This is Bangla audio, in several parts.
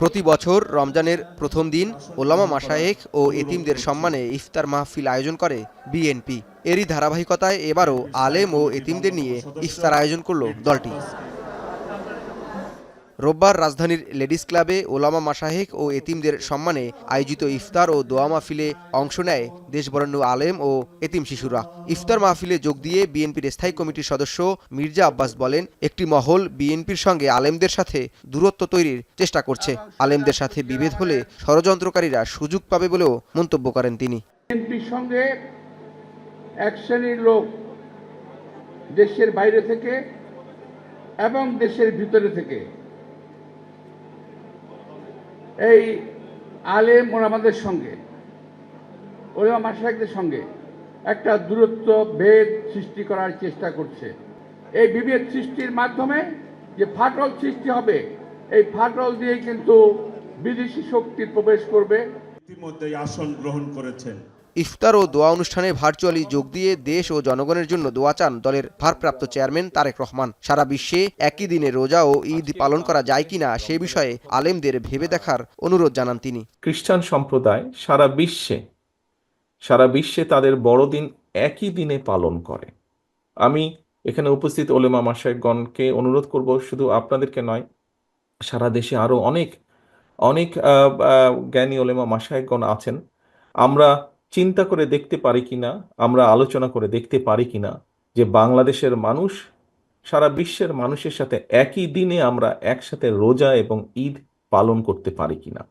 প্রতি বছর রমজানের প্রথম দিন ওলামা মাশায়েখ ও এতিমদের সম্মানে ইফতার মাহফিল আয়োজন করে বিএনপি। এরই ধারাবাহিকতায় এবারও আলেম ও এতিমদের নিয়ে ইফতার আয়োজন করল দলটি। রোববার রাজধানীর লেডিস ক্লাবে ওলামা মাশায়েখ ও এতিমদের সম্মানে আয়োজিত ইফতার ও দোয়া মাহফিলে অংশ নেয় দেশবরেণ্য আলেম ও এতিম শিশুরা। ইফতার মাহফিলে যোগ দিয়ে বিএনপির স্থায়ী কমিটির সদস্য মির্জা আব্বাস বলেন, একটি মহল বিএনপির সঙ্গে আলেমদের সাথে দূরত্ব তৈরির চেষ্টা করছে। আলেমদের সাথে বিভেদ হলে ষড়যন্ত্রকারীরা সুযোগ পাবে বলেও মন্তব্য করেন তিনি। বিএনপির সঙ্গে এক শ্রেণীর লোক দেশের বাইরে থেকে এবং দেশের ভিতরে থেকে এই আলেম ওলামাদের সঙ্গে ওলামা মাশায়েখদের সঙ্গে একটা দূরত্ব ভেদ সৃষ্টি করার চেষ্টা করছে। এই বিভেদ সৃষ্টির মাধ্যমে যে ফাটল সৃষ্টি হবে, এই ফাটল দিয়ে কিন্তু বিদেশি শক্তি প্রবেশ করবে। ইতিমধ্যে আসন গ্রহণ করেছেন। ইফতার ও দোয়া অনুষ্ঠানে ভার্চুয়ালি যোগ দিয়ে দেশ ও জনগণের জন্য দোয়া চান দলের ভারপ্রাপ্ত চেয়ারম্যান তারেক রহমান। সারা বিশ্বে একই দিনে রোজা ও ঈদ পালন করা যায় কিনা সে বিষয়ে আলেমদের ভেবে দেখার অনুরোধ জানান তিনি। খ্রিস্টান সম্প্রদায় সারা বিশ্বে তাদের বড়দিন একই দিনে পালন করে। আমি এখানে উপস্থিত ওলেমা মাশায়েখগণকে অনুরোধ করব, শুধু আপনাদেরকে নয়, সারা দেশে আরো অনেক অনেক জ্ঞানী ওলেমা মাশায়েখগণ আছেন। আমরা চিন্তা করে দেখতে পারি কিনা, আমরা আলোচনা করে দেখতে পারি কিনা যে বাংলাদেশের মানুষ সারা বিশ্বের মানুষের সাথে একই দিনে আমরা একসাথে রোজা এবং ঈদ পালন করতে পারি কিনা।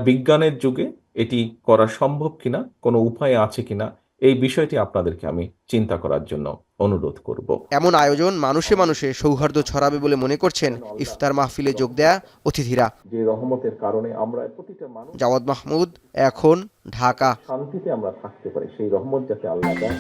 বিজ্ঞানের যুগে এটি করা সম্ভব কিনা, কোনো উপায় আছে কিনা, এই বিষয়টি আপনাদেরকে আমি চিন্তা করার জন্য অনুরোধ করব। এমন আয়োজন মানুষে মানুষে সৌহার্দ্য ছড়াবে বলে মনে করছেন ইফতার মাহফিলে যোগ দেয়া অতিথিরা। যে রহমতের কারণে আমরা প্রতিটা মানুষ জাওয়াদ মাহমুদ, এখন, ঢাকা। শান্তিতে আমরা থাকতে পারি, সেই রহমত যাতে আল্লাহ দেয়।